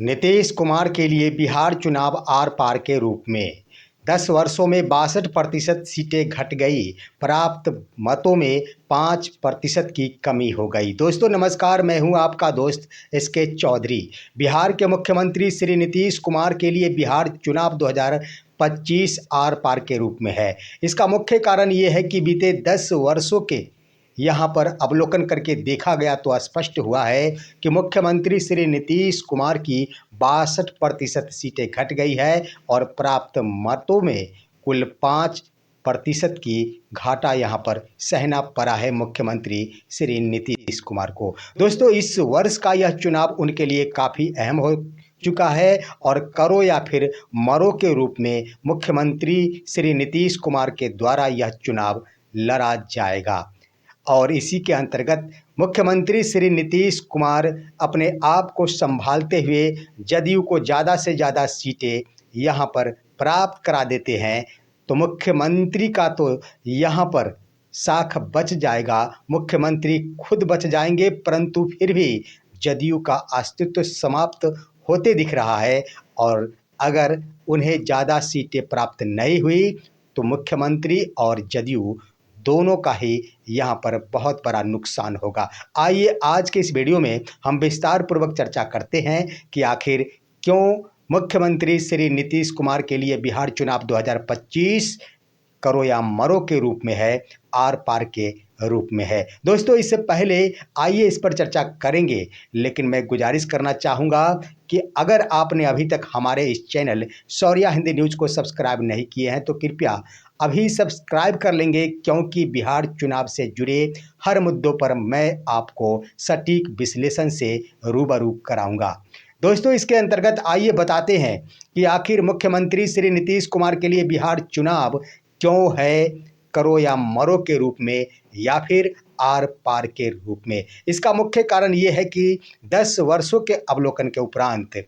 नीतीश कुमार के लिए बिहार चुनाव आर पार के रूप में 10 वर्षों में 62% सीटें घट गई। प्राप्त मतों में 5% की कमी हो गई। दोस्तों नमस्कार, मैं हूं आपका दोस्त एसके चौधरी। बिहार के मुख्यमंत्री श्री नीतीश कुमार के लिए बिहार चुनाव 2025 आर पार के रूप में है। इसका मुख्य कारण ये है कि बीते 10 वर्षों के यहाँ पर अवलोकन करके देखा गया तो स्पष्ट हुआ है कि मुख्यमंत्री श्री नीतीश कुमार की 62% सीटें घट गई है और प्राप्त मतों में कुल 5% की घाटा यहाँ पर सहना पड़ा है मुख्यमंत्री श्री नीतीश कुमार को। दोस्तों इस वर्ष का यह चुनाव उनके लिए काफ़ी अहम हो चुका है और करो या फिर मरो के रूप में मुख्यमंत्री श्री नीतीश कुमार के द्वारा यह चुनाव लड़ा जाएगा। और इसी के अंतर्गत मुख्यमंत्री श्री नीतीश कुमार अपने आप को संभालते हुए जदयू को ज़्यादा से ज़्यादा सीटें यहाँ पर प्राप्त करा देते हैं तो मुख्यमंत्री का तो यहाँ पर साख बच जाएगा, मुख्यमंत्री खुद बच जाएंगे, परंतु फिर भी जदयू का अस्तित्व समाप्त होते दिख रहा है। और अगर उन्हें ज़्यादा सीटें प्राप्त नहीं हुई तो मुख्यमंत्री और जदयू दोनों का ही यहाँ पर बहुत बड़ा नुकसान होगा। आइए आज के इस वीडियो में हम विस्तार पूर्वक चर्चा करते हैं कि आखिर क्यों मुख्यमंत्री श्री नीतीश कुमार के लिए बिहार चुनाव 2025 करो या मरो के रूप में है, आर पार के रूप में है। दोस्तों इससे पहले आइए इस पर चर्चा करेंगे, लेकिन मैं गुजारिश करना चाहूँगा कि अगर आपने अभी तक हमारे इस चैनल शौर्या हिंदी न्यूज़ को सब्सक्राइब नहीं किए हैं तो कृपया अभी सब्सक्राइब कर लेंगे, क्योंकि बिहार चुनाव से जुड़े हर मुद्दों पर मैं आपको सटीक विश्लेषण से रूबरू कराऊंगा। दोस्तों इसके अंतर्गत आइए बताते हैं कि आखिर मुख्यमंत्री श्री नीतीश कुमार के लिए बिहार चुनाव क्यों है करो या मरो के रूप में या फिर आर पार के रूप में। इसका मुख्य कारण ये है कि 10 वर्षों के अवलोकन के उपरांत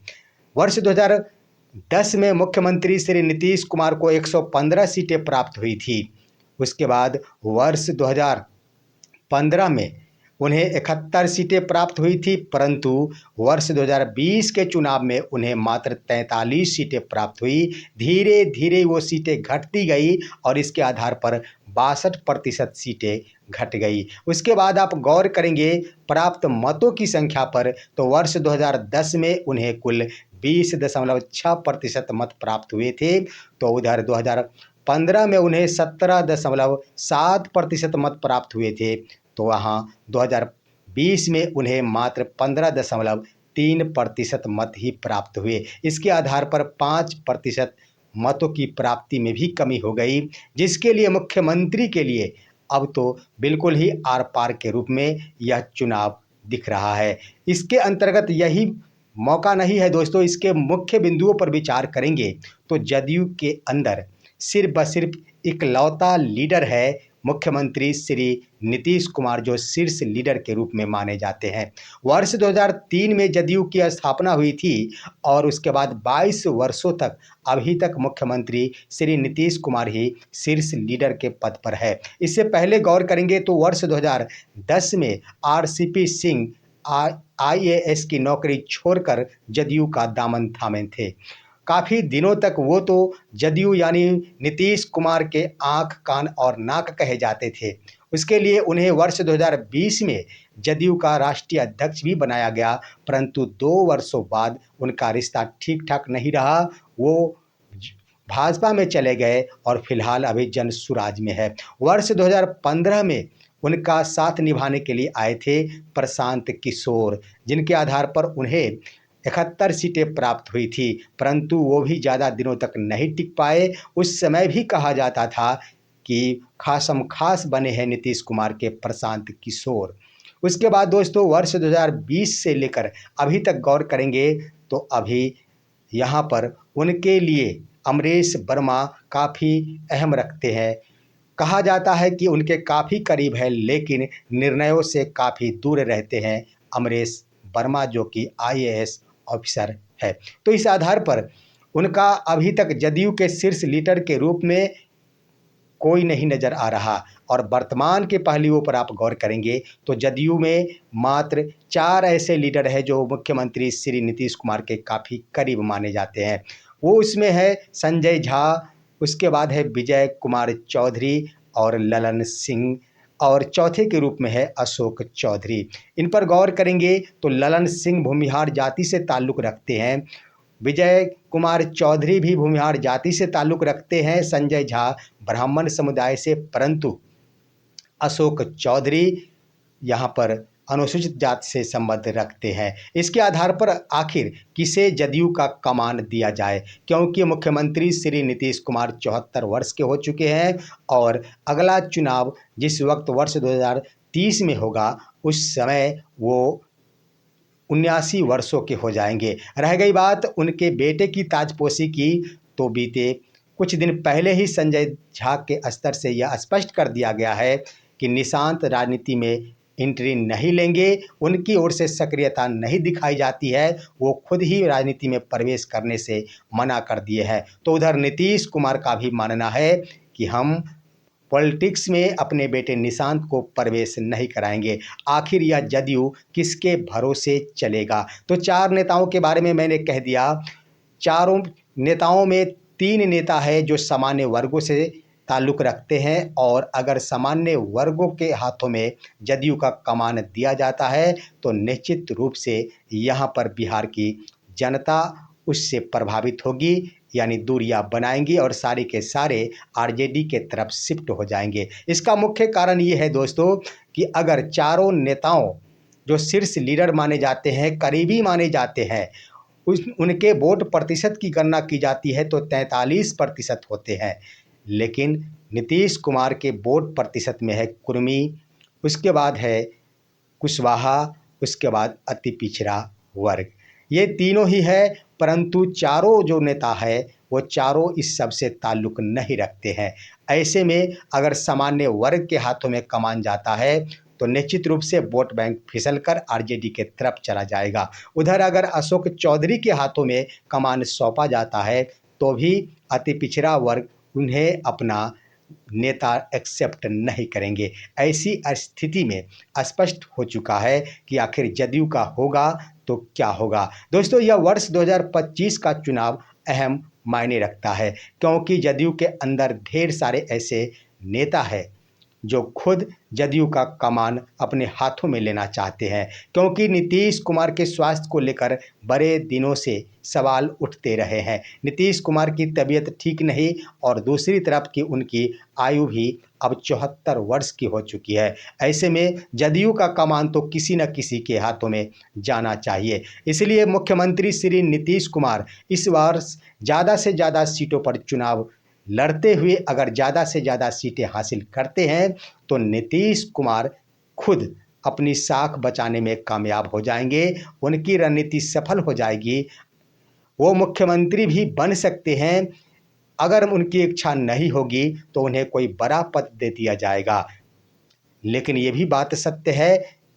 वर्ष 2010 में मुख्यमंत्री श्री नीतीश कुमार को 115 सीटें प्राप्त हुई थी। उसके बाद वर्ष 2015 में उन्हें 71 सीटें प्राप्त हुई थी, परंतु वर्ष 2020 के चुनाव में उन्हें मात्र 43 सीटें प्राप्त हुई। धीरे धीरे वो सीटें घटती गई और इसके आधार पर 62% सीटें घट गई। उसके बाद आप गौर करेंगे प्राप्त मतों की संख्या पर तो वर्ष 2010 में उन्हें कुल 20.6% मत प्राप्त हुए थे, तो उधर 2015 में उन्हें 17.7% मत प्राप्त हुए थे, तो वहाँ 2020 में उन्हें मात्र 15.3% मत ही प्राप्त हुए। इसके आधार पर 5% मतों की प्राप्ति में भी कमी हो गई, जिसके लिए मुख्यमंत्री के लिए अब तो बिल्कुल ही आर पार के रूप में यह चुनाव दिख रहा है। इसके अंतर्गत यही मौका नहीं है दोस्तों, इसके मुख्य बिंदुओं पर विचार करेंगे तो जदयू के अंदर सिर्फ व सिर्फ इकलौता लीडर है मुख्यमंत्री श्री नीतीश कुमार, जो शीर्ष लीडर के रूप में माने जाते हैं। वर्ष 2003 में जदयू की स्थापना हुई थी और उसके बाद 22 वर्षों तक अभी तक मुख्यमंत्री श्री नीतीश कुमार ही शीर्ष लीडर के पद पर है। इससे पहले गौर करेंगे तो वर्ष 2010 में आरसीपी सिंह आईएएस की नौकरी छोड़कर जदयू का दामन थामे थे। काफ़ी दिनों तक वो तो जदयू यानी नीतीश कुमार के आँख कान और नाक कहे जाते थे। उसके लिए उन्हें वर्ष 2020 में जदयू का राष्ट्रीय अध्यक्ष भी बनाया गया, परंतु 2 वर्षों बाद उनका रिश्ता ठीक ठाक नहीं रहा। वो भाजपा में चले गए और फिलहाल अभी जन सुराज में है। वर्ष 2015 में उनका साथ निभाने के लिए आए थे प्रशांत किशोर, जिनके आधार पर उन्हें 71 सीटें प्राप्त हुई थी, परंतु वो भी ज़्यादा दिनों तक नहीं टिक पाए। उस समय भी कहा जाता था कि खासम खास बने हैं नीतीश कुमार के प्रशांत किशोर। उसके बाद दोस्तों वर्ष 2020 से लेकर अभी तक गौर करेंगे तो अभी यहाँ पर उनके लिए अमरेश वर्मा काफ़ी अहम रखते हैं। कहा जाता है कि उनके काफ़ी करीब है, लेकिन निर्णयों से काफ़ी दूर रहते हैं अमरेश वर्मा, जो कि आईएएस ऑफिसर है। तो इस आधार पर उनका अभी तक जदयू के शीर्ष लीडर के रूप में कोई नहीं नज़र आ रहा। और वर्तमान के पहलुओं पर आप गौर करेंगे तो जदयू में मात्र 4 ऐसे लीडर हैं जो मुख्यमंत्री श्री नीतीश कुमार के काफ़ी करीब माने जाते हैं। वो उसमें है संजय झा, उसके बाद है विजय कुमार चौधरी और ललन सिंह, और चौथे के रूप में है अशोक चौधरी। इन पर गौर करेंगे तो ललन सिंह भूमिहार जाति से ताल्लुक़ रखते हैं, विजय कुमार चौधरी भी भूमिहार जाति से ताल्लुक़ रखते हैं, संजय झा ब्राह्मण समुदाय से, परंतु अशोक चौधरी यहाँ पर अनुसूचित जाति से संबंध रखते हैं। इसके आधार पर आखिर किसे जदयू का कमान दिया जाए, क्योंकि मुख्यमंत्री श्री नीतीश कुमार 74 वर्ष के हो चुके हैं और अगला चुनाव जिस वक्त वर्ष 2030 में होगा उस समय वो 79 वर्षों के हो जाएंगे। रह गई बात उनके बेटे की ताजपोशी की, तो बीते कुछ दिन पहले ही संजय झा के स्तर से यह स्पष्ट कर दिया गया है कि निशांत राजनीति में एंट्री नहीं लेंगे, उनकी ओर से सक्रियता नहीं दिखाई जाती है, वो खुद ही राजनीति में प्रवेश करने से मना कर दिए हैं। तो उधर नीतीश कुमार का भी मानना है कि हम पॉलिटिक्स में अपने बेटे निशांत को प्रवेश नहीं कराएंगे। आखिर यह जदयू किसके भरोसे चलेगा? तो 4 नेताओं के बारे में मैंने कह दिया। चारों नेताओं में 3 नेता है जो सामान्य वर्गों से ताल्लुक़ रखते हैं, और अगर सामान्य वर्गों के हाथों में जदयू का कमान दिया जाता है तो निश्चित रूप से यहाँ पर बिहार की जनता उससे प्रभावित होगी, यानी दूरियां बनाएंगी और सारे के सारे आरजेडी के तरफ शिफ्ट हो जाएंगे। इसका मुख्य कारण ये है दोस्तों कि अगर चारों नेताओं जो शीर्ष लीडर माने जाते हैं, करीबी माने जाते हैं, उनके वोट प्रतिशत की गणना की जाती है तो 43% होते हैं, लेकिन नीतीश कुमार के वोट प्रतिशत में है कुर्मी, उसके बाद है कुशवाहा, उसके बाद अति पिछड़ा वर्ग। ये तीनों ही है, परंतु चारों जो नेता है वो चारों इस सब से ताल्लुक़ नहीं रखते हैं। ऐसे में अगर सामान्य वर्ग के हाथों में कमान जाता है तो निश्चित रूप से वोट बैंक फिसलकर आरजेडी के तरफ चला जाएगा। उधर अगर अशोक चौधरी के हाथों में कमान सौंपा जाता है तो भी अति पिछड़ा वर्ग उन्हें अपना नेता एक्सेप्ट नहीं करेंगे। ऐसी स्थिति में स्पष्ट हो चुका है कि आखिर जदयू का होगा तो क्या होगा। दोस्तों, यह वर्ष 2025 का चुनाव अहम मायने रखता है, क्योंकि जदयू के अंदर ढेर सारे ऐसे नेता हैं जो खुद जदयू का कमान अपने हाथों में लेना चाहते हैं, क्योंकि नीतीश कुमार के स्वास्थ्य को लेकर बड़े दिनों से सवाल उठते रहे हैं। नीतीश कुमार की तबीयत ठीक नहीं और दूसरी तरफ की उनकी आयु भी अब 74 वर्ष की हो चुकी है। ऐसे में जदयू का कमान तो किसी न किसी के हाथों में जाना चाहिए। इसलिए मुख्यमंत्री श्री नीतीश कुमार इस वर्ष ज़्यादा से ज़्यादा सीटों पर चुनाव लड़ते हुए अगर ज़्यादा से ज़्यादा सीटें हासिल करते हैं तो नीतीश कुमार खुद अपनी साख बचाने में कामयाब हो जाएंगे, उनकी रणनीति सफल हो जाएगी, वो मुख्यमंत्री भी बन सकते हैं। अगर उनकी इच्छा नहीं होगी तो उन्हें कोई बड़ा पद दे दिया जाएगा। लेकिन ये भी बात सत्य है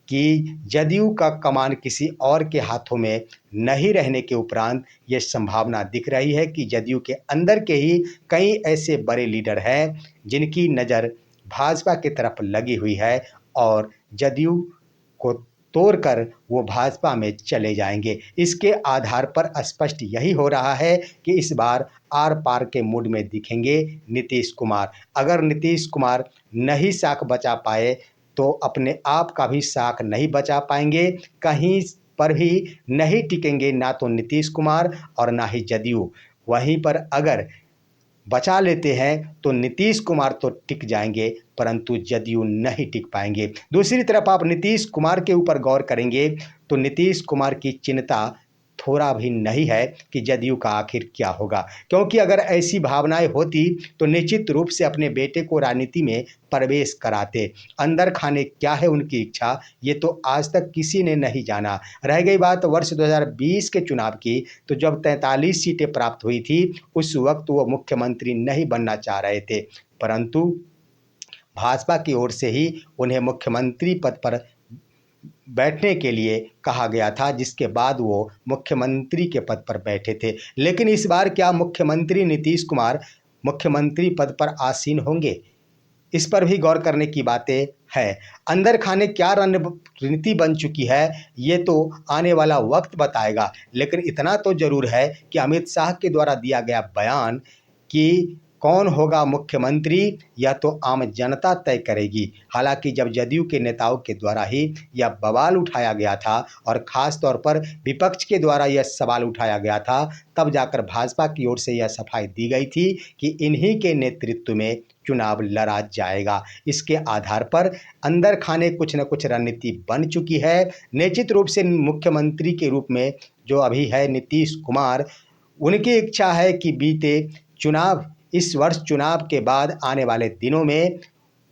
कि जदयू का कमान किसी और के हाथों में नहीं रहने के उपरांत ये संभावना दिख रही है कि जदयू के अंदर के ही कई ऐसे बड़े लीडर हैं जिनकी नज़र भाजपा की तरफ लगी हुई है और जदयू को तोड़कर वो भाजपा में चले जाएंगे। इसके आधार पर स्पष्ट यही हो रहा है कि इस बार आर पार के मूड में दिखेंगे नीतीश कुमार। अगर नीतीश कुमार नहीं साख बचा पाए तो अपने आप का भी साख नहीं बचा पाएंगे, कहीं पर भी नहीं टिकेंगे, ना तो नीतीश कुमार और ना ही जदयू। वहीं पर अगर बचा लेते हैं तो नीतीश कुमार तो टिक जाएंगे परंतु जदयू नहीं टिक पाएंगे। दूसरी तरफ आप नीतीश कुमार के ऊपर गौर करेंगे तो नीतीश कुमार की चिंता थोड़ा भी नहीं है कि जदयू का आखिर क्या होगा, क्योंकि अगर ऐसी भावनाएं होती तो निश्चित रूप से अपने बेटे को राजनीति में प्रवेश कराते। अंदर खाने क्या है उनकी इच्छा, ये तो आज तक किसी ने नहीं जाना। रह गई बात वर्ष 2020 के चुनाव की, तो जब 43 सीटें प्राप्त हुई थी उस वक्त वो मुख्यमंत्री नहीं बनना चाह रहे थे, परंतु भाजपा की ओर से ही उन्हें मुख्यमंत्री पद पर बैठने के लिए कहा गया था, जिसके बाद वो मुख्यमंत्री के पद पर बैठे थे। लेकिन इस बार क्या मुख्यमंत्री नीतीश कुमार मुख्यमंत्री पद पर आसीन होंगे? इस पर भी गौर करने की बातें है। अंदर खाने क्या रणनीति बन चुकी है ये तो आने वाला वक्त बताएगा, लेकिन इतना तो ज़रूर है कि अमित शाह के द्वारा दिया गया बयान कि कौन होगा मुख्यमंत्री यह तो आम जनता तय करेगी। हालांकि जब जदयू के नेताओं के द्वारा ही यह बवाल उठाया गया था और ख़ास तौर पर विपक्ष के द्वारा यह सवाल उठाया गया था, तब जाकर भाजपा की ओर से यह सफाई दी गई थी कि इन्हीं के नेतृत्व में चुनाव लड़ा जाएगा। इसके आधार पर अंदर खाने कुछ न कुछ रणनीति बन चुकी है। निश्चित रूप से मुख्यमंत्री के रूप में जो अभी है नीतीश कुमार, उनकी इच्छा है कि बीते चुनाव इस वर्ष चुनाव के बाद आने वाले दिनों में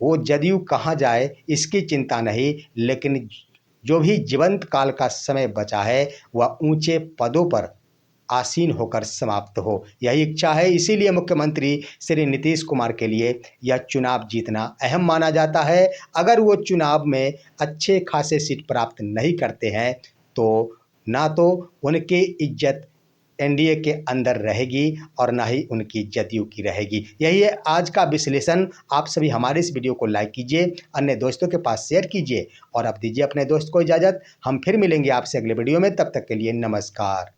वो जदयू कहाँ जाए इसकी चिंता नहीं, लेकिन जो भी जीवंत काल का समय बचा है वह ऊंचे पदों पर आसीन होकर समाप्त हो, यही इच्छा है। इसीलिए मुख्यमंत्री श्री नीतीश कुमार के लिए यह चुनाव जीतना अहम माना जाता है। अगर वो चुनाव में अच्छे खासे सीट प्राप्त नहीं करते हैं तो ना तो उनकी इज्जत एनडीए के अंदर रहेगी और ना ही उनकी जदयू की रहेगी। यही है आज का विश्लेषण। आप सभी हमारे इस वीडियो को लाइक कीजिए, अन्य दोस्तों के पास शेयर कीजिए और अब दीजिए अपने दोस्त को इजाज़त। हम फिर मिलेंगे आपसे अगले वीडियो में, तब तक के लिए नमस्कार।